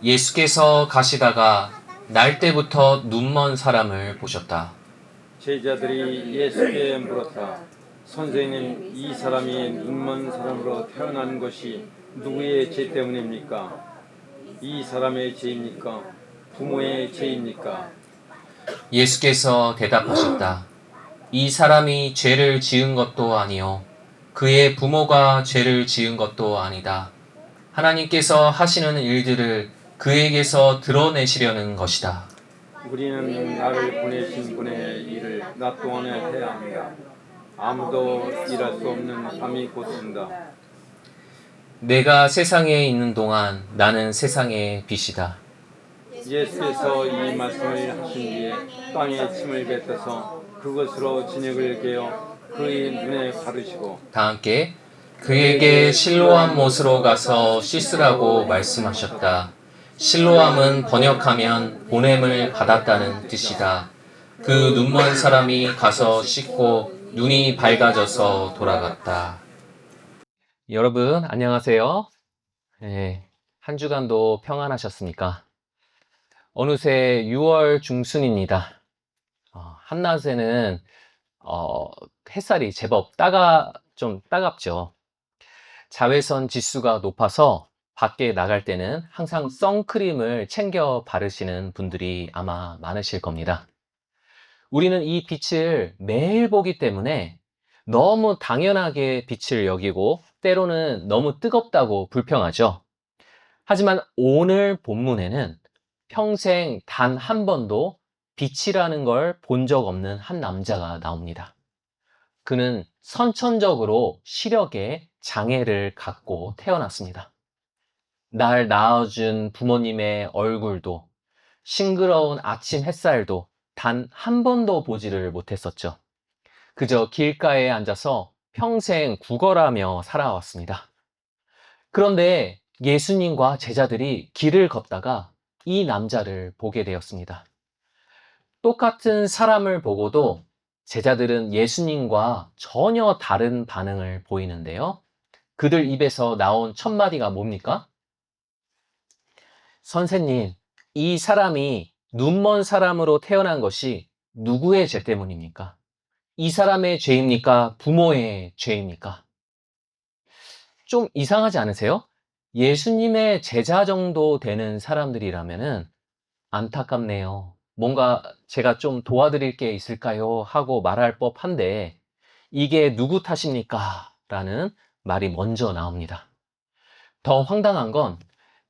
예수께서 가시다가 날 때부터 눈먼 사람을 보셨다. 제자들이 예수께 물었다. 선생님, 이 사람이 눈먼 사람으로 태어난 것이 누구의 죄 때문입니까? 이 사람의 죄입니까? 부모의 죄입니까? 예수께서 대답하셨다. 이 사람이 죄를 지은 것도 아니요 그의 부모가 죄를 지은 것도 아니다. 하나님께서 하시는 일들을 그에게서 드러내시려는 것이다. 우리는 나를 보내신 분의 일을 낮 동안에 해야 합니다. 아무도 일할 수 없는 밤이 곧 온다. 내가 세상에 있는 동안 나는 세상의 빛이다. 예수께서 이 말씀을 하신 뒤에 땅에 침을 뱉어서 그것으로 진흙을 개어 그의 눈에 바르시고 다 함께 그에게 실로암 못으로 가서 씻으라고 말씀하셨다. 실로암은 번역하면 보냄을 받았다는 뜻이다. 그 눈먼 사람이 가서 씻고 눈이 밝아져서 돌아갔다. 여러분 안녕하세요. 네, 한 주간도 평안하셨습니까? 어느새 6월 중순입니다. 한낮에는 햇살이 제법 좀 따갑죠. 자외선 지수가 높아서 밖에 나갈 때는 항상 선크림을 챙겨 바르시는 분들이 아마 많으실 겁니다. 우리는 이 빛을 매일 보기 때문에 너무 당연하게 빛을 여기고 때로는 너무 뜨겁다고 불평하죠. 하지만 오늘 본문에는 평생 단 한 번도 빛이라는 걸 본 적 없는 한 남자가 나옵니다. 그는 선천적으로 시력에 장애를 갖고 태어났습니다. 날 낳아준 부모님의 얼굴도 싱그러운 아침 햇살도 단 한 번도 보지를 못했었죠. 그저 길가에 앉아서 평생 구걸하며 살아왔습니다. 그런데 예수님과 제자들이 길을 걷다가 이 남자를 보게 되었습니다. 똑같은 사람을 보고도 제자들은 예수님과 전혀 다른 반응을 보이는데요. 그들 입에서 나온 첫 마디가 뭡니까? 선생님, 이 사람이 눈먼 사람으로 태어난 것이 누구의 죄 때문입니까? 이 사람의 죄입니까? 부모의 죄입니까? 좀 이상하지 않으세요? 예수님의 제자 정도 되는 사람들이라면은 안타깝네요. 뭔가 제가 좀 도와드릴 게 있을까요? 하고 말할 법한데 이게 누구 탓입니까? 라는 말이 먼저 나옵니다. 더 황당한 건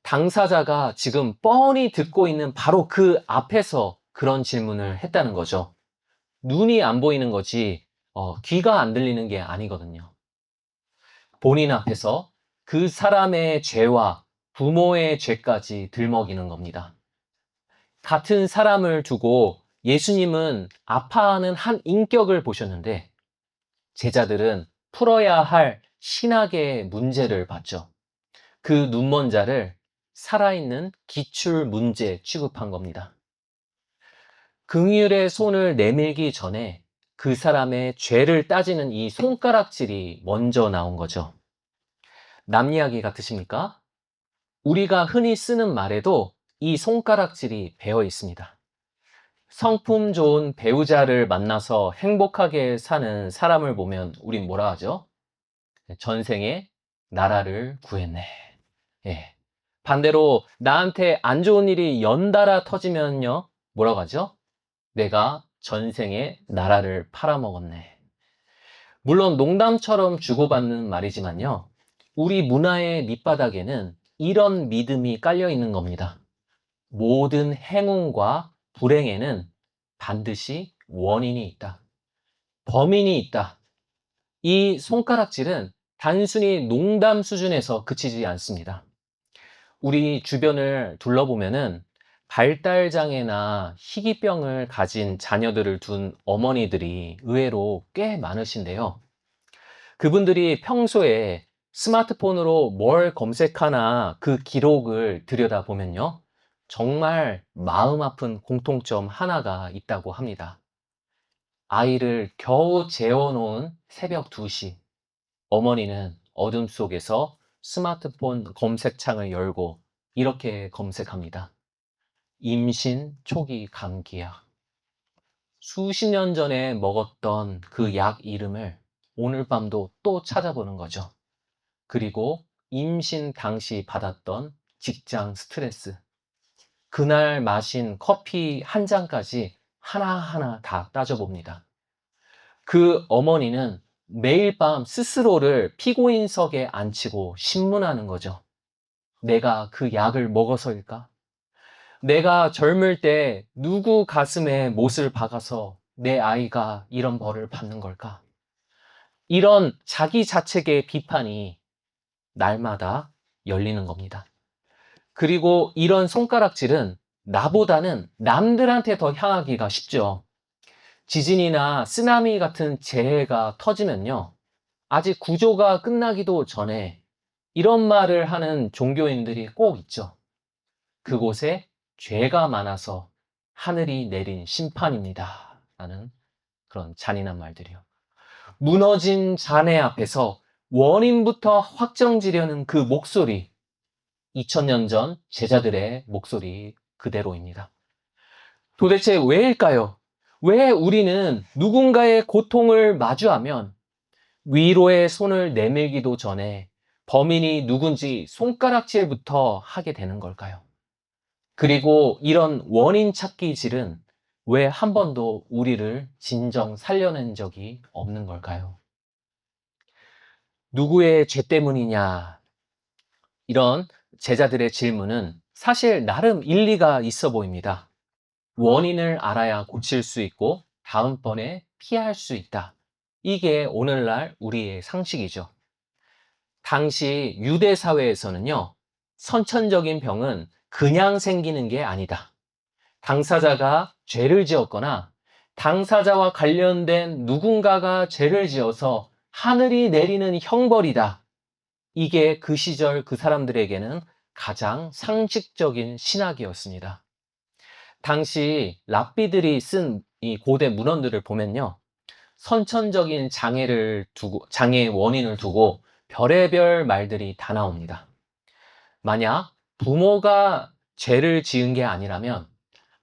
당사자가 지금 뻔히 듣고 있는 바로 그 앞에서 그런 질문을 했다는 거죠. 눈이 안 보이는 거지 귀가 안 들리는 게 아니거든요. 본인 앞에서 그 사람의 죄와 부모의 죄까지 들먹이는 겁니다. 같은 사람을 두고 예수님은 아파하는 한 인격을 보셨는데 제자들은 풀어야 할 신학의 문제를 봤죠. 그 눈먼 자를 살아있는 기출 문제 취급한 겁니다. 긍휼의 손을 내밀기 전에 그 사람의 죄를 따지는 이 손가락질이 먼저 나온 거죠. 남 이야기 같으십니까? 우리가 흔히 쓰는 말에도 이 손가락질이 배어 있습니다. 성품 좋은 배우자를 만나서 행복하게 사는 사람을 보면 우린 뭐라 하죠? 전생에 나라를 구했네. 예. 반대로 나한테 안 좋은 일이 연달아 터지면요. 뭐라고 하죠? 내가 전생에 나라를 팔아먹었네. 물론 농담처럼 주고받는 말이지만요. 우리 문화의 밑바닥에는 이런 믿음이 깔려 있는 겁니다. 모든 행운과 불행에는 반드시 원인이 있다. 범인이 있다. 이 손가락질은 단순히 농담 수준에서 그치지 않습니다. 우리 주변을 둘러보면은 발달장애나 희귀병을 가진 자녀들을 둔 어머니들이 의외로 꽤 많으신데요. 그분들이 평소에 스마트폰으로 뭘 검색하나 그 기록을 들여다보면요. 정말 마음 아픈 공통점 하나가 있다고 합니다. 아이를 겨우 재워놓은 새벽 2시, 어머니는 어둠 속에서 스마트폰 검색창을 열고 이렇게 검색합니다. 임신 초기 감기약. 수십 년 전에 먹었던 그 약 이름을 오늘 밤도 또 찾아보는 거죠. 그리고 임신 당시 받았던 직장 스트레스, 그날 마신 커피 한 잔까지 하나하나 다 따져봅니다. 그 어머니는 매일 밤 스스로를 피고인석에 앉히고 신문하는 거죠. 내가 그 약을 먹어서일까? 내가 젊을 때 누구 가슴에 못을 박아서 내 아이가 이런 벌을 받는 걸까? 이런 자기 자책의 비판이 날마다 열리는 겁니다. 그리고 이런 손가락질은 나보다는 남들한테 더 향하기가 쉽죠. 지진이나 쓰나미 같은 재해가 터지면요, 아직 구조가 끝나기도 전에 이런 말을 하는 종교인들이 꼭 있죠. 그곳에 죄가 많아서 하늘이 내린 심판입니다. 라는 그런 잔인한 말들이요. 무너진 잔해 앞에서 원인부터 확정지려는 그 목소리, 2000년 전 제자들의 목소리 그대로입니다. 도대체 왜일까요? 왜 우리는 누군가의 고통을 마주하면 위로의 손을 내밀기도 전에 범인이 누군지 손가락질부터 하게 되는 걸까요? 그리고 이런 원인 찾기 질은 왜 한 번도 우리를 진정 살려낸 적이 없는 걸까요? 누구의 죄 때문이냐? 이런 제자들의 질문은 사실 나름 일리가 있어 보입니다. 원인을 알아야 고칠 수 있고 다음번에 피할 수 있다. 이게 오늘날 우리의 상식이죠. 당시 유대 사회에서는요, 선천적인 병은 그냥 생기는 게 아니다. 당사자가 죄를 지었거나 당사자와 관련된 누군가가 죄를 지어서 하늘이 내리는 형벌이다. 이게 그 시절 그 사람들에게는 가장 상식적인 신학이었습니다. 당시 랍비들이 쓴 이 고대 문헌들을 보면요, 선천적인 장애의 원인을 두고 별의별 말들이 다 나옵니다. 만약 부모가 죄를 지은 게 아니라면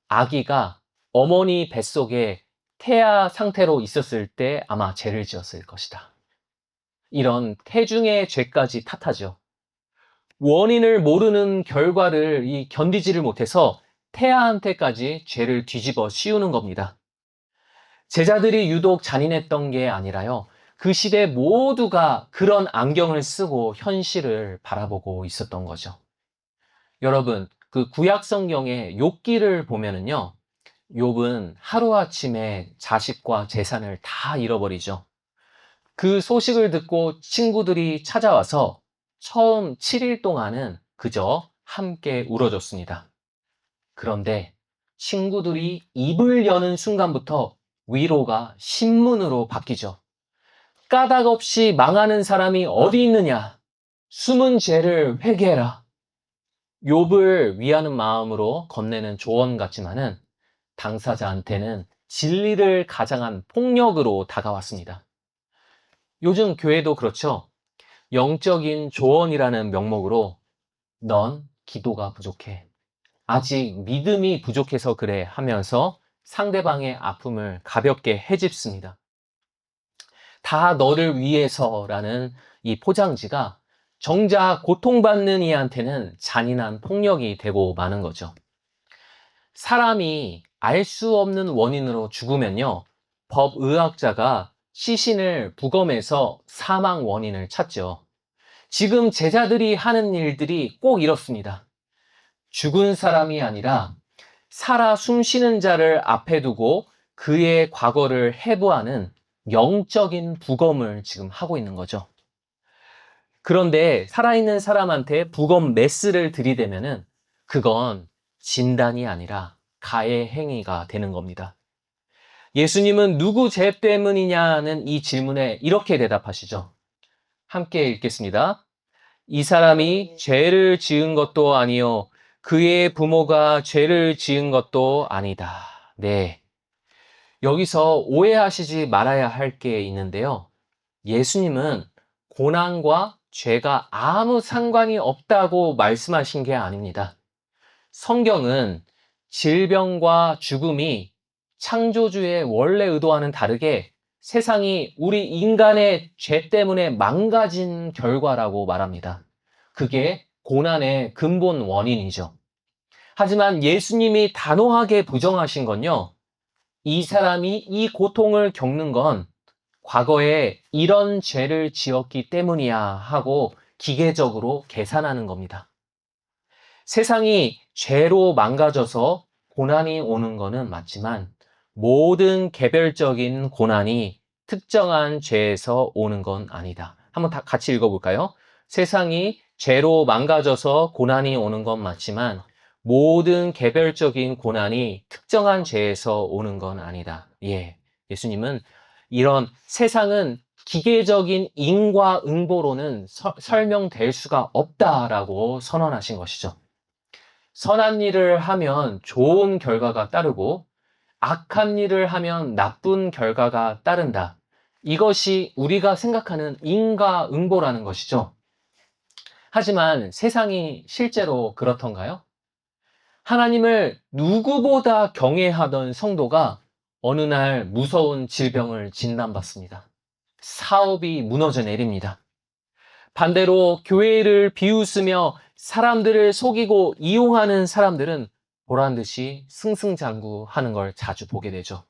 아기가 어머니 뱃속에 태아 상태로 있었을 때 아마 죄를 지었을 것이다. 이런 태중의 죄까지 탓하죠. 원인을 모르는 결과를 견디지를 못해서 태아한테까지 죄를 뒤집어 씌우는 겁니다. 제자들이 유독 잔인했던 게 아니라요, 그 시대 모두가 그런 안경을 쓰고 현실을 바라보고 있었던 거죠. 여러분, 그 구약 성경의 욥기를 보면은요, 욥은 하루아침에 자식과 재산을 다 잃어버리죠. 그 소식을 듣고 친구들이 찾아와서 처음 7일 동안은 그저 함께 울어줬습니다. 그런데 친구들이 입을 여는 순간부터 위로가 신문으로 바뀌죠. 까닭 없이 망하는 사람이 어디 있느냐? 숨은 죄를 회개해라. 욥을 위하는 마음으로 건네는 조언 같지만은 당사자한테는 진리를 가장한 폭력으로 다가왔습니다. 요즘 교회도 그렇죠. 영적인 조언이라는 명목으로 넌 기도가 부족해. 아직 믿음이 부족해서 그래 하면서 상대방의 아픔을 가볍게 헤집습니다. 다 너를 위해서라는 이 포장지가 정작 고통받는 이한테는 잔인한 폭력이 되고 마는 거죠. 사람이 알 수 없는 원인으로 죽으면요, 법의학자가 시신을 부검해서 사망 원인을 찾죠. 지금 제자들이 하는 일들이 꼭 이렇습니다. 죽은 사람이 아니라 살아 숨쉬는 자를 앞에 두고 그의 과거를 해부하는 영적인 부검을 지금 하고 있는 거죠. 그런데 살아있는 사람한테 부검 메스를 들이대면은 그건 진단이 아니라 가해 행위가 되는 겁니다. 예수님은 누구 죄 때문이냐는 이 질문에 이렇게 대답하시죠. 함께 읽겠습니다. 이 사람이 죄를 지은 것도 아니요 그의 부모가 죄를 지은 것도 아니다. 네. 여기서 오해하시지 말아야 할 게 있는데요. 예수님은 고난과 죄가 아무 상관이 없다고 말씀하신 게 아닙니다. 성경은 질병과 죽음이 창조주의 원래 의도와는 다르게 세상이 우리 인간의 죄 때문에 망가진 결과라고 말합니다. 그게 고난의 근본 원인이죠. 하지만 예수님이 단호하게 부정하신 건요, 이 사람이 이 고통을 겪는 건 과거에 이런 죄를 지었기 때문이야 하고 기계적으로 계산하는 겁니다. 세상이 죄로 망가져서 고난이 오는 거는 맞지만 모든 개별적인 고난이 특정한 죄에서 오는 건 아니다. 한번 다 같이 읽어볼까요? 세상이 죄로 망가져서 고난이 오는 건 맞지만 모든 개별적인 고난이 특정한 죄에서 오는 건 아니다. 예, 예수님은 이런 세상은 기계적인 인과응보로는 설명될 수가 없다라고 선언하신 것이죠. 선한 일을 하면 좋은 결과가 따르고 악한 일을 하면 나쁜 결과가 따른다. 이것이 우리가 생각하는 인과응보라는 것이죠. 하지만 세상이 실제로 그렇던가요? 하나님을 누구보다 경외하던 성도가 어느 날 무서운 질병을 진단받습니다. 사업이 무너져 내립니다. 반대로 교회를 비웃으며 사람들을 속이고 이용하는 사람들은 보란 듯이 승승장구하는 걸 자주 보게 되죠.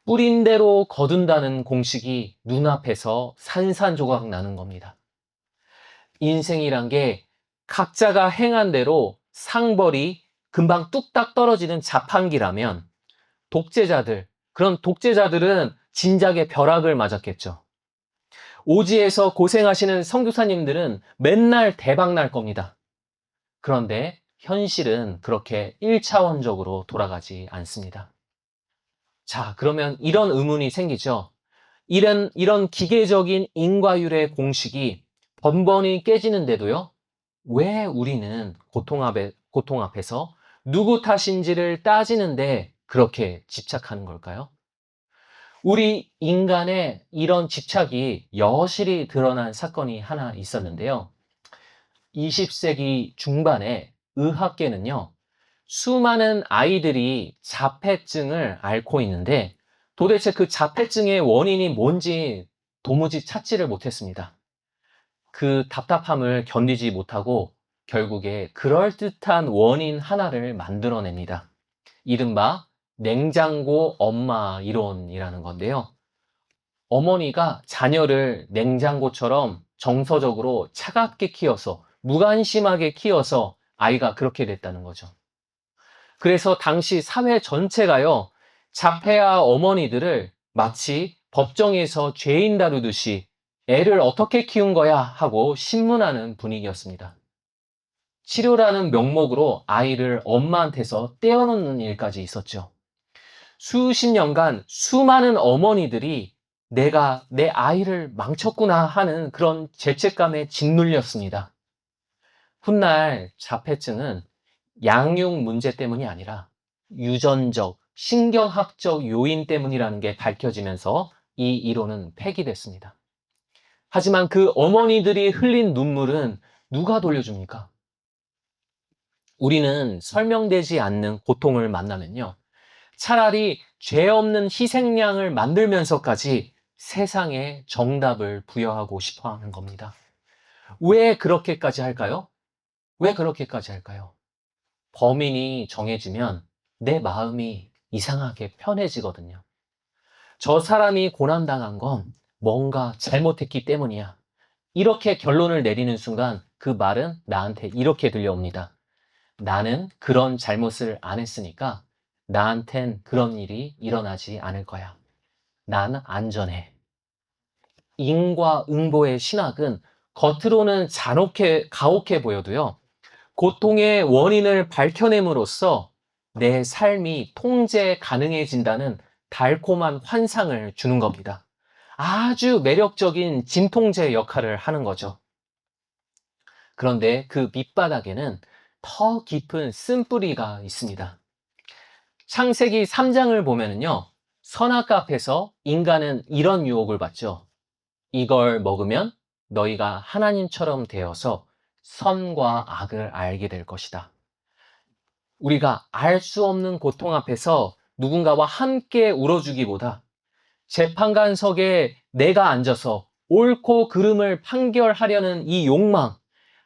뿌린 대로 거둔다는 공식이 눈앞에서 산산조각 나는 겁니다. 인생이란 게 각자가 행한 대로 상벌이 금방 뚝딱 떨어지는 자판기라면 그런 독재자들은 진작에 벼락을 맞았겠죠. 오지에서 고생하시는 선교사님들은 맨날 대박 날 겁니다. 그런데 현실은 그렇게 1차원적으로 돌아가지 않습니다. 자, 그러면 이런 의문이 생기죠. 이런 기계적인 인과율의 공식이 번번이 깨지는데도요, 왜 우리는 고통 앞에서 누구 탓인지를 따지는데 그렇게 집착하는 걸까요? 우리 인간의 이런 집착이 여실히 드러난 사건이 하나 있었는데요. 20세기 중반에 의학계는요, 수많은 아이들이 자폐증을 앓고 있는데 도대체 그 자폐증의 원인이 뭔지 도무지 찾지를 못했습니다. 그 답답함을 견디지 못하고 결국에 그럴듯한 원인 하나를 만들어냅니다. 이른바 냉장고 엄마 이론이라는 건데요. 어머니가 자녀를 냉장고처럼 정서적으로 차갑게 키워서 무관심하게 키워서 아이가 그렇게 됐다는 거죠. 그래서 당시 사회 전체가요, 자폐아 어머니들을 마치 법정에서 죄인 다루듯이 애를 어떻게 키운 거야 하고 신문하는 분위기였습니다. 치료라는 명목으로 아이를 엄마한테서 떼어놓는 일까지 있었죠. 수십 년간 수많은 어머니들이 내가 내 아이를 망쳤구나 하는 그런 죄책감에 짓눌렸습니다. 훗날 자폐증은 양육 문제 때문이 아니라 유전적, 신경학적 요인 때문이라는 게 밝혀지면서 이 이론은 폐기됐습니다. 하지만 그 어머니들이 흘린 눈물은 누가 돌려줍니까? 우리는 설명되지 않는 고통을 만나면요, 차라리 죄 없는 희생양을 만들면서까지 세상에 정답을 부여하고 싶어 하는 겁니다. 왜 그렇게까지 할까요? 왜 그렇게까지 할까요? 범인이 정해지면 내 마음이 이상하게 편해지거든요. 저 사람이 고난당한 건 뭔가 잘못했기 때문이야. 이렇게 결론을 내리는 순간 그 말은 나한테 이렇게 들려옵니다. 나는 그런 잘못을 안 했으니까 나한텐 그런 일이 일어나지 않을 거야. 난 안전해. 인과응보의 신학은 겉으로는 가혹해 보여도요, 고통의 원인을 밝혀냄으로써 내 삶이 통제 가능해진다는 달콤한 환상을 주는 겁니다. 아주 매력적인 진통제 역할을 하는 거죠. 그런데 그 밑바닥에는 더 깊은 쓴뿌리가 있습니다. 창세기 3장을 보면은요, 선악과 앞에서 인간은 이런 유혹을 받죠. 이걸 먹으면 너희가 하나님처럼 되어서 선과 악을 알게 될 것이다. 우리가 알 수 없는 고통 앞에서 누군가와 함께 울어주기보다 재판관석에 내가 앉아서 옳고 그름을 판결하려는 이 욕망,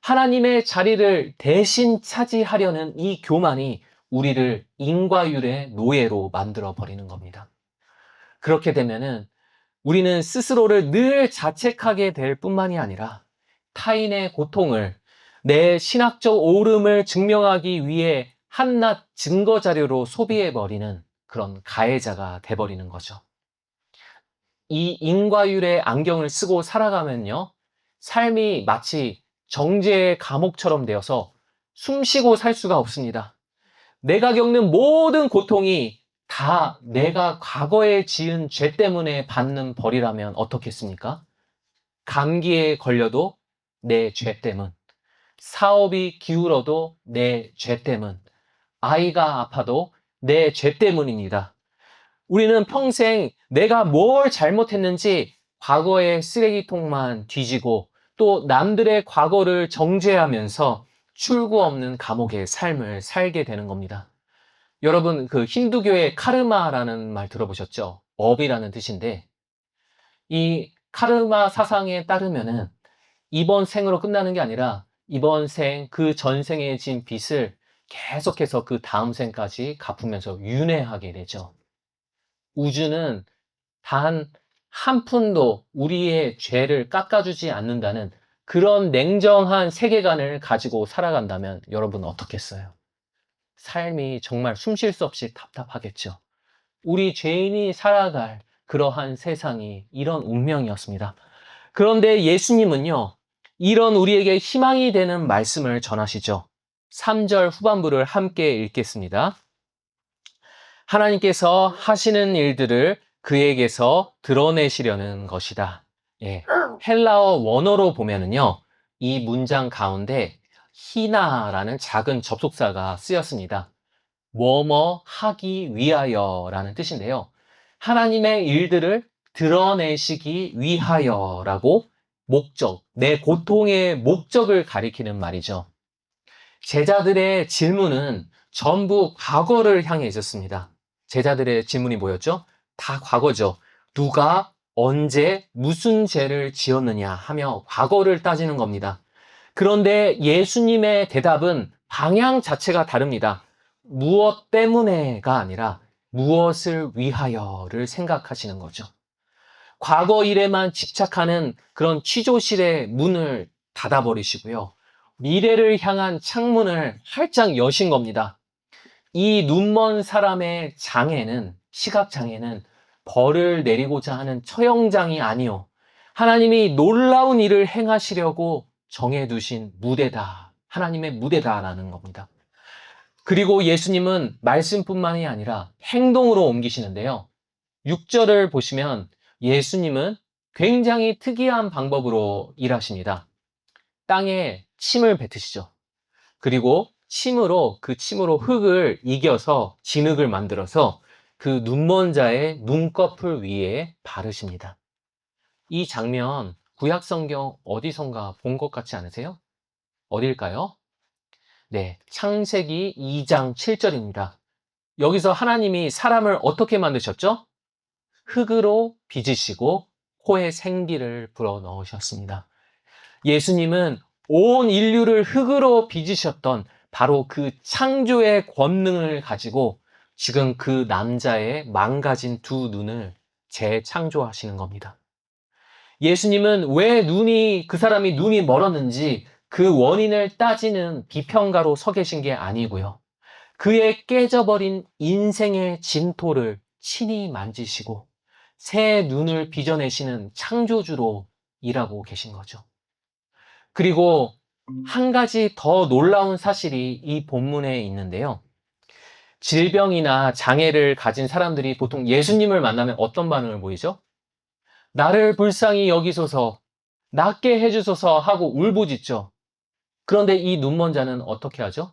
하나님의 자리를 대신 차지하려는 이 교만이 우리를 인과율의 노예로 만들어 버리는 겁니다. 그렇게 되면은 우리는 스스로를 늘 자책하게 될 뿐만이 아니라 타인의 고통을 내 신학적 옳음을 증명하기 위해 한낱 증거 자료로 소비해버리는 그런 가해자가 돼버리는 거죠. 이 인과율의 안경을 쓰고 살아가면요, 삶이 마치 정죄의 감옥처럼 되어서 숨 쉬고 살 수가 없습니다. 내가 겪는 모든 고통이 다 내가 과거에 지은 죄 때문에 받는 벌이라면 어떻겠습니까? 감기에 걸려도 내 죄 때문, 사업이 기울어도 내 죄 때문, 아이가 아파도 내 죄 때문입니다. 우리는 평생 내가 뭘 잘못했는지 과거의 쓰레기통만 뒤지고 또 남들의 과거를 정죄하면서 출구 없는 감옥의 삶을 살게 되는 겁니다. 여러분, 그 힌두교의 카르마라는 말 들어보셨죠? 업이라는 뜻인데, 이 카르마 사상에 따르면은 이번 생으로 끝나는 게 아니라 이번 생, 그 전생에 진 빚을 계속해서 그 다음 생까지 갚으면서 윤회하게 되죠. 우주는 단 한 푼도 우리의 죄를 깎아주지 않는다는 그런 냉정한 세계관을 가지고 살아간다면 여러분 어떻겠어요? 삶이 정말 숨 쉴 수 없이 답답하겠죠. 우리 죄인이 살아갈 그러한 세상이 이런 운명이었습니다. 그런데 예수님은요, 이런 우리에게 희망이 되는 말씀을 전하시죠. 3절 후반부를 함께 읽겠습니다. 하나님께서 하시는 일들을 그에게서 드러내시려는 것이다. 예, 헬라어 원어로 보면은요, 이 문장 가운데 히나라는 작은 접속사가 쓰였습니다. 뭐뭐 하기 위하여라는 뜻인데요. 하나님의 일들을 드러내시기 위하여라고 목적, 내 고통의 목적을 가리키는 말이죠. 제자들의 질문은 전부 과거를 향해 있었습니다. 제자들의 질문이 뭐였죠? 다 과거죠. 누가 언제 무슨 죄를 지었느냐 하며 과거를 따지는 겁니다. 그런데 예수님의 대답은 방향 자체가 다릅니다. 무엇 때문에가 아니라 무엇을 위하여를 생각하시는 거죠. 과거 일에만 집착하는 그런 취조실의 문을 닫아버리시고요. 미래를 향한 창문을 활짝 여신 겁니다. 이 눈먼 사람의 장애는, 시각장애는 벌을 내리고자 하는 처형장이 아니요, 하나님이 놀라운 일을 행하시려고 정해두신 무대다. 하나님의 무대다라는 겁니다. 그리고 예수님은 말씀뿐만이 아니라 행동으로 옮기시는데요. 6절을 보시면 예수님은 굉장히 특이한 방법으로 일하십니다. 땅에 침을 뱉으시죠. 그리고 그 침으로 흙을 이겨서 진흙을 만들어서 그 눈먼 자의 눈꺼풀 위에 바르십니다. 이 장면 구약 성경 어디선가 본 것 같지 않으세요? 어딜까요? 네, 창세기 2장 7절입니다. 여기서 하나님이 사람을 어떻게 만드셨죠? 흙으로 빚으시고 코에 생기를 불어 넣으셨습니다. 예수님은 온 인류를 흙으로 빚으셨던 바로 그 창조의 권능을 가지고 지금 그 남자의 망가진 두 눈을 재창조하시는 겁니다. 예수님은 왜 그 사람이 눈이 멀었는지 그 원인을 따지는 비평가로 서 계신 게 아니고요. 그의 깨져버린 인생의 진토를 친히 만지시고 새 눈을 빚어내시는 창조주로 일하고 계신 거죠. 그리고 한 가지 더 놀라운 사실이 이 본문에 있는데요. 질병이나 장애를 가진 사람들이 보통 예수님을 만나면 어떤 반응을 보이죠? 나를 불쌍히 여기소서, 낫게 해주소서 하고 울부짖죠. 그런데 이 눈먼 자는 어떻게 하죠?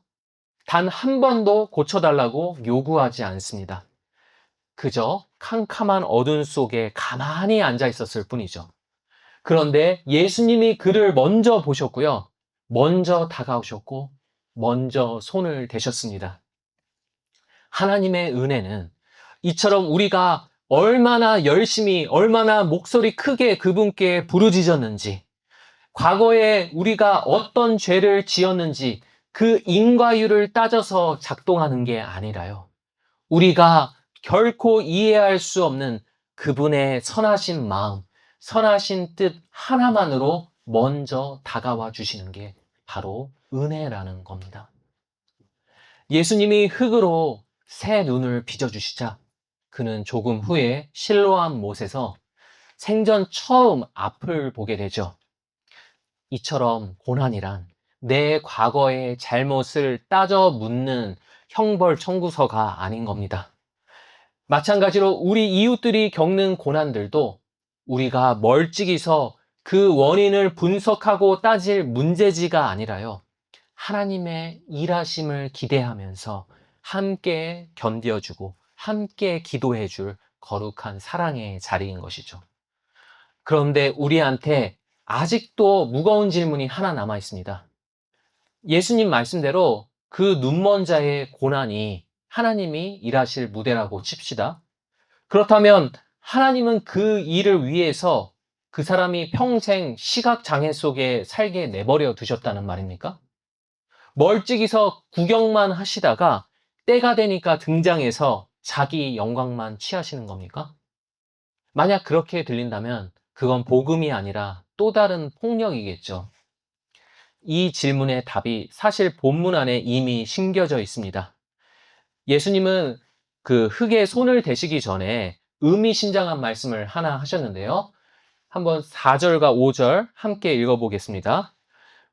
단 한 번도 고쳐달라고 요구하지 않습니다. 그저 캄캄한 어둠 속에 가만히 앉아 있었을 뿐이죠. 그런데 예수님이 그를 먼저 보셨고요. 먼저 다가오셨고, 먼저 손을 대셨습니다. 하나님의 은혜는 이처럼 우리가 얼마나 열심히, 얼마나 목소리 크게 그분께 부르짖었는지, 과거에 우리가 어떤 죄를 지었는지 그 인과율을 따져서 작동하는 게 아니라요. 우리가 결코 이해할 수 없는 그분의 선하신 마음, 선하신 뜻 하나만으로 먼저 다가와 주시는 게 바로 은혜라는 겁니다. 예수님이 흙으로 새 눈을 빚어주시자 그는 조금 후에 실로암 못에서 생전 처음 앞을 보게 되죠. 이처럼 고난이란 내 과거의 잘못을 따져 묻는 형벌 청구서가 아닌 겁니다. 마찬가지로 우리 이웃들이 겪는 고난들도 우리가 멀찍이서 그 원인을 분석하고 따질 문제지가 아니라요. 하나님의 일하심을 기대하면서 함께 견뎌주고 함께 기도해줄 거룩한 사랑의 자리인 것이죠. 그런데 우리한테 아직도 무거운 질문이 하나 남아 있습니다. 예수님 말씀대로 그 눈먼 자의 고난이 하나님이 일하실 무대라고 칩시다. 그렇다면 하나님은 그 일을 위해서 그 사람이 평생 시각장애 속에 살게 내버려 두셨다는 말입니까? 멀찍이서 구경만 하시다가 때가 되니까 등장해서 자기 영광만 취하시는 겁니까? 만약 그렇게 들린다면 그건 복음이 아니라 또 다른 폭력이겠죠. 이 질문의 답이 사실 본문 안에 이미 심겨져 있습니다. 예수님은 그 흙에 손을 대시기 전에 의미심장한 말씀을 하나 하셨는데요. 한번 4절과 5절 함께 읽어보겠습니다.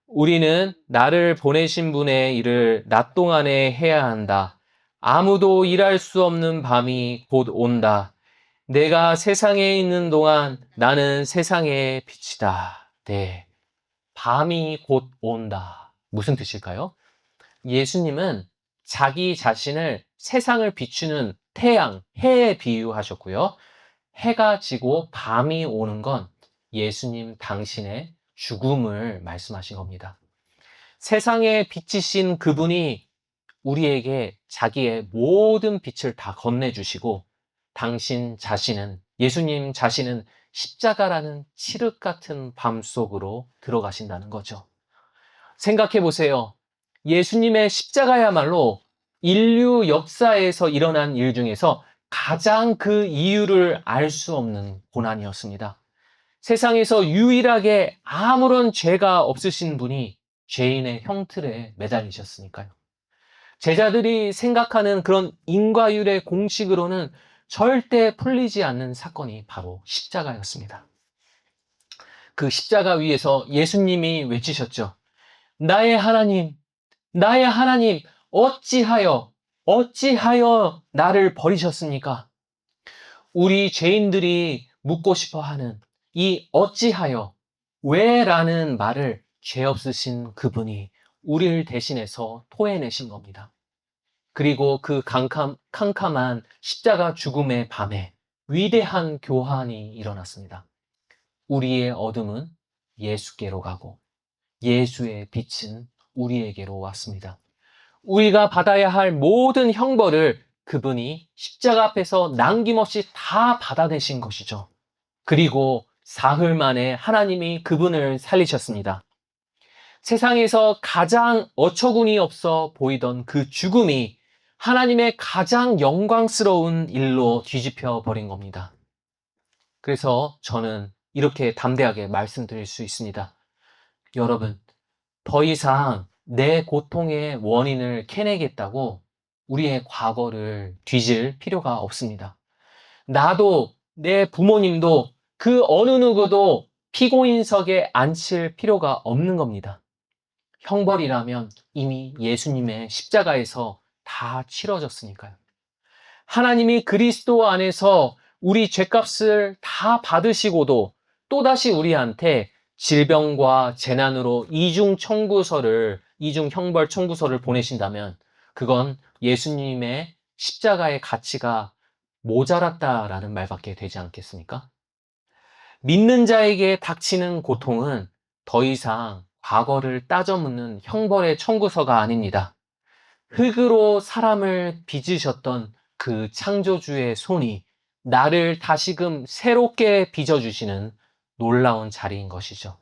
우리는 나를 보내신 분의 일을 낮 동안에 해야 한다. 아무도 일할 수 없는 밤이 곧 온다. 내가 세상에 있는 동안 나는 세상의 빛이다. 네. 밤이 곧 온다. 무슨 뜻일까요? 예수님은 자기 자신을 세상을 비추는 태양, 해에 비유하셨고요. 해가 지고 밤이 오는 건 예수님 당신의 죽음을 말씀하신 겁니다. 세상에 빛이신 그분이 우리에게 자기의 모든 빛을 다 건네주시고 당신 자신은, 예수님 자신은 십자가라는 칠흑 같은 밤 속으로 들어가신다는 거죠. 생각해 보세요. 예수님의 십자가야말로 인류 역사에서 일어난 일 중에서 가장 그 이유를 알 수 없는 고난이었습니다. 세상에서 유일하게 아무런 죄가 없으신 분이 죄인의 형틀에 매달리셨으니까요. 제자들이 생각하는 그런 인과율의 공식으로는 절대 풀리지 않는 사건이 바로 십자가였습니다. 그 십자가 위에서 예수님이 외치셨죠. 나의 하나님, 나의 하나님, 어찌하여 나를 버리셨습니까? 우리 죄인들이 묻고 싶어 하는 이 어찌하여, 왜라는 말을 죄 없으신 그분이 우리를 대신해서 토해내신 겁니다. 그리고 그 캄캄한 십자가 죽음의 밤에 위대한 교환이 일어났습니다. 우리의 어둠은 예수께로 가고 예수의 빛은 우리에게로 왔습니다. 우리가 받아야 할 모든 형벌을 그분이 십자가 앞에서 남김없이 다 받아내신 것이죠. 그리고 사흘 만에 하나님이 그분을 살리셨습니다. 세상에서 가장 어처구니 없어 보이던 그 죽음이 하나님의 가장 영광스러운 일로 뒤집혀 버린 겁니다. 그래서 저는 이렇게 담대하게 말씀드릴 수 있습니다. 여러분, 더 이상 내 고통의 원인을 캐내겠다고 우리의 과거를 뒤질 필요가 없습니다. 나도, 내 부모님도, 그 어느 누구도 피고인석에 앉힐 필요가 없는 겁니다. 형벌이라면 이미 예수님의 십자가에서 다 치러졌으니까요. 하나님이 그리스도 안에서 우리 죄값을 다 받으시고도 또다시 우리한테 질병과 재난으로 이중 형벌 청구서를 보내신다면 그건 예수님의 십자가의 가치가 모자랐다라는 말밖에 되지 않겠습니까? 믿는 자에게 닥치는 고통은 더 이상 과거를 따져 묻는 형벌의 청구서가 아닙니다. 흙으로 사람을 빚으셨던 그 창조주의 손이 나를 다시금 새롭게 빚어주시는 놀라운 자리인 것이죠.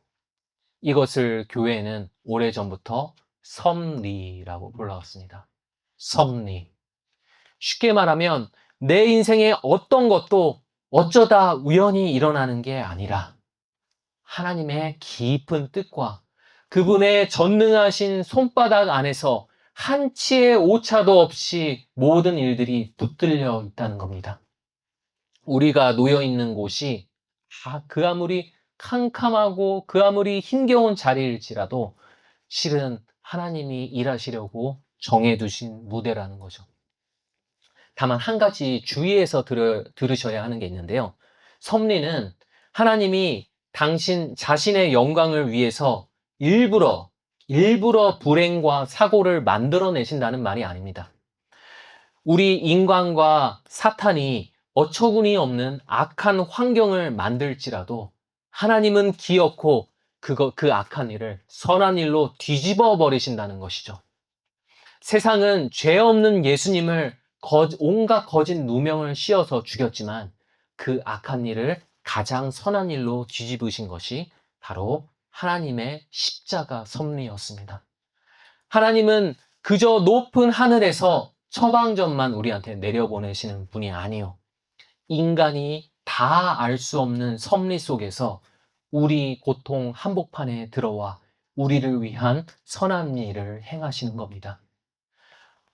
이것을 교회는 오래전부터 섭리라고 불러왔습니다. 섭리. 쉽게 말하면 내 인생의 어떤 것도 어쩌다 우연히 일어나는 게 아니라 하나님의 깊은 뜻과 그분의 전능하신 손바닥 안에서 한치의 오차도 없이 모든 일들이 붙들려 있다는 겁니다. 우리가 놓여 있는 곳이 그 아무리 캄캄하고 그 아무리 힘겨운 자리일지라도 실은 하나님이 일하시려고 정해두신 무대라는 거죠. 다만 한 가지 주의해서 들으셔야 하는 게 있는데요. 섭리는 하나님이 당신 자신의 영광을 위해서 일부러 불행과 사고를 만들어내신다는 말이 아닙니다. 우리 인간과 사탄이 어처구니 없는 악한 환경을 만들지라도 하나님은 기어코 그 악한 일을 선한 일로 뒤집어 버리신다는 것이죠. 세상은 죄 없는 예수님을 온갖 거짓 누명을 씌워서 죽였지만 그 악한 일을 가장 선한 일로 뒤집으신 것이 바로 하나님의 십자가 섭리였습니다. 하나님은 그저 높은 하늘에서 처방전만 우리한테 내려보내시는 분이 아니요. 인간이 다 알 수 없는 섭리 속에서 우리 고통 한복판에 들어와 우리를 위한 선한 일을 행하시는 겁니다.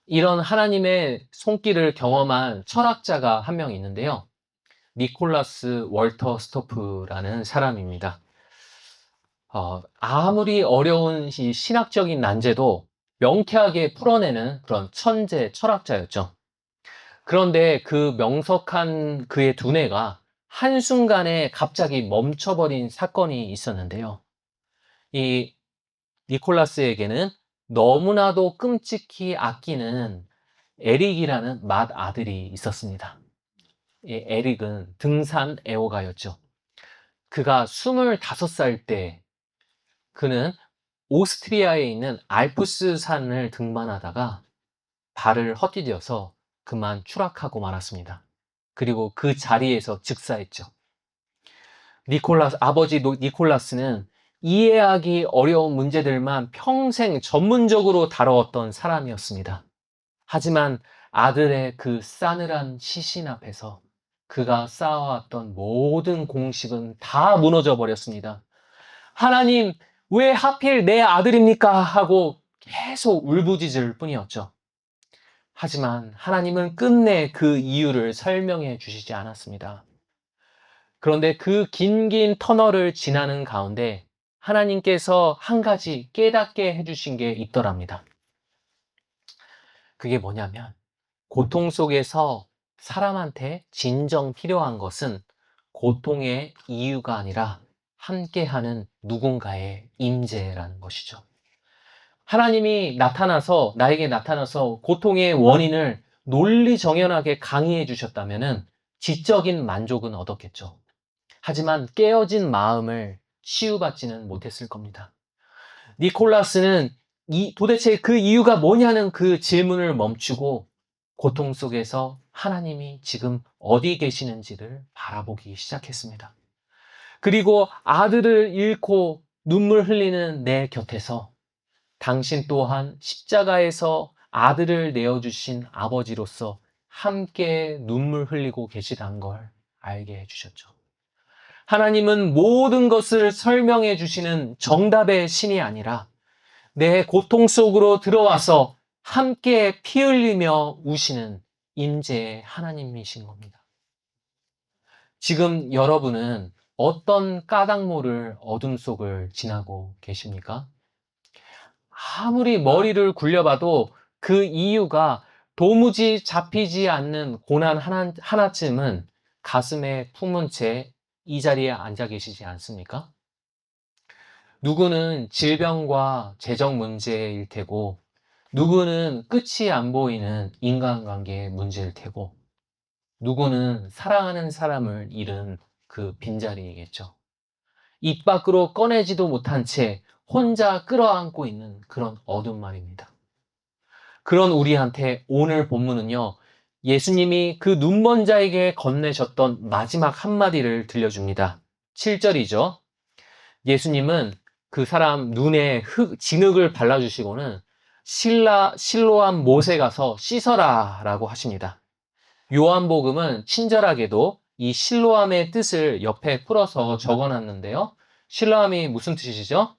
이런 하나님의 손길을 경험한 철학자가 한 명 있는데요. 니콜라스 월터 스토프라는 사람입니다. 아무리 어려운 이 신학적인 난제도 명쾌하게 풀어내는 그런 천재 철학자였죠. 그런데 그 명석한 그의 두뇌가 한순간에 갑자기 멈춰버린 사건이 있었는데요. 이 니콜라스에게는 너무나도 끔찍히 아끼는 에릭이라는 맏아들이 있었습니다. 이 에릭은 등산 애호가였죠. 그가 25살 때 그는 오스트리아에 있는 알프스 산을 등반하다가 발을 헛디뎌서 그만 추락하고 말았습니다. 그리고 그 자리에서 즉사했죠. 아버지 니콜라스는 이해하기 어려운 문제들만 평생 전문적으로 다뤄왔던 사람이었습니다. 하지만 아들의 그 싸늘한 시신 앞에서 그가 쌓아왔던 모든 공식은 다 무너져 버렸습니다. 하나님, 왜 하필 내 아들입니까? 하고 계속 울부짖을 뿐이었죠. 하지만 하나님은 끝내 그 이유를 설명해 주시지 않았습니다. 그런데 그 긴 터널을 지나는 가운데 하나님께서 한 가지 깨닫게 해주신 게 있더랍니다. 그게 뭐냐면 고통 속에서 사람한테 진정 필요한 것은 고통의 이유가 아니라 함께하는 누군가의 임재라는 것이죠. 하나님이 나에게 나타나서 고통의 원인을 논리정연하게 강의해 주셨다면 지적인 만족은 얻었겠죠. 하지만 깨어진 마음을 치유받지는 못했을 겁니다. 니콜라스는 도대체 그 이유가 뭐냐는 그 질문을 멈추고 고통 속에서 하나님이 지금 어디 계시는지를 바라보기 시작했습니다. 그리고 아들을 잃고 눈물 흘리는 내 곁에서 당신 또한 십자가에서 아들을 내어주신 아버지로서 함께 눈물 흘리고 계시다는 걸 알게 해주셨죠. 하나님은 모든 것을 설명해 주시는 정답의 신이 아니라 내 고통 속으로 들어와서 함께 피 흘리며 우시는 임재의 하나님이신 겁니다. 지금 여러분은 어떤 까닭모를 어둠 속을 지나고 계십니까? 아무리 머리를 굴려봐도 그 이유가 도무지 잡히지 않는 고난 하나쯤은 가슴에 품은 채 이 자리에 앉아 계시지 않습니까? 누구는 질병과 재정 문제일 테고, 누구는 끝이 안 보이는 인간관계의 문제일 테고, 누구는 사랑하는 사람을 잃은 그 빈자리이겠죠. 입 밖으로 꺼내지도 못한 채 혼자 끌어안고 있는 그런 어둠 말입니다. 그런 우리한테 오늘 본문은요, 예수님이 그 눈먼 자에게 건네셨던 마지막 한마디를 들려줍니다. 7절이죠. 예수님은 그 사람 눈에 진흙을 발라주시고는 실로암 못에 가서 씻어라 라고 하십니다. 요한복음은 친절하게도 이 실로암의 뜻을 옆에 풀어서 적어놨는데요. 실로암이 무슨 뜻이시죠?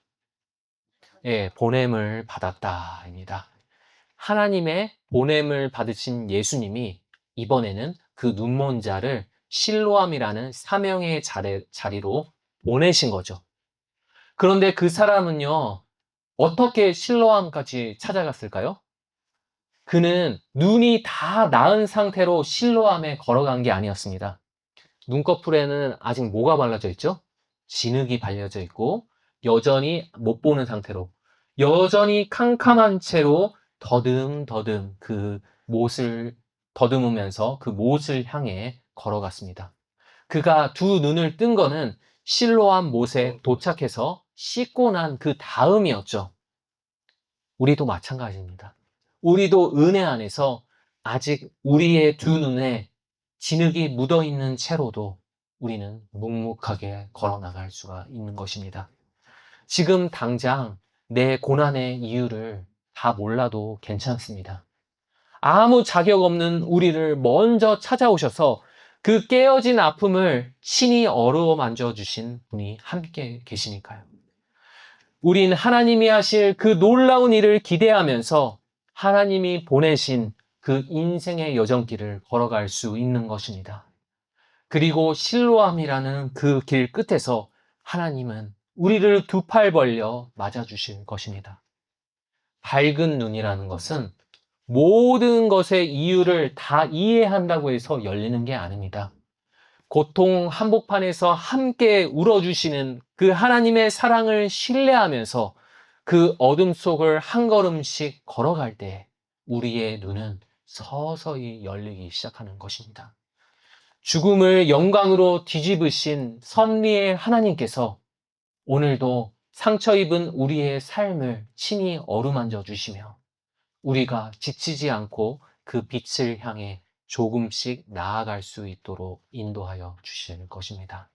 예, 보냄을 받았다입니다. 하나님의 보냄을 받으신 예수님이 이번에는 그 눈먼 자를 실로암이라는 사명의 자리로 보내신 거죠. 그런데 그 사람은요, 어떻게 실로암까지 찾아갔을까요? 그는 눈이 다 나은 상태로 실로암에 걸어간 게 아니었습니다. 눈꺼풀에는 아직 뭐가 발라져 있죠? 진흙이 발려져 있고 여전히 못 보는 상태로 여전히 캄캄한 채로 더듬더듬 그 못을 더듬으면서 그 못을 향해 걸어갔습니다. 그가 두 눈을 뜬 거는 실로암 못에 도착해서 씻고 난 그 다음이었죠. 우리도 마찬가지입니다. 우리도 은혜 안에서 아직 우리의 두 눈에 진흙이 묻어 있는 채로도 우리는 묵묵하게 걸어 나갈 수가 있는 것입니다. 지금 당장 내 고난의 이유를 다 몰라도 괜찮습니다. 아무 자격 없는 우리를 먼저 찾아오셔서 그 깨어진 아픔을 친히 어루어 만져주신 분이 함께 계시니까요. 우린 하나님이 하실 그 놀라운 일을 기대하면서 하나님이 보내신 그 인생의 여정길을 걸어갈 수 있는 것입니다. 그리고 실로암이라는 그 길 끝에서 하나님은 우리를 두 팔 벌려 맞아주실 것입니다. 밝은 눈이라는 것은 모든 것의 이유를 다 이해한다고 해서 열리는 게 아닙니다. 고통 한복판에서 함께 울어주시는 그 하나님의 사랑을 신뢰하면서 그 어둠 속을 한 걸음씩 걸어갈 때 우리의 눈은 서서히 열리기 시작하는 것입니다. 죽음을 영광으로 뒤집으신 섭리의 하나님께서 오늘도 상처 입은 우리의 삶을 친히 어루만져 주시며 우리가 지치지 않고 그 빛을 향해 조금씩 나아갈 수 있도록 인도하여 주실 것입니다.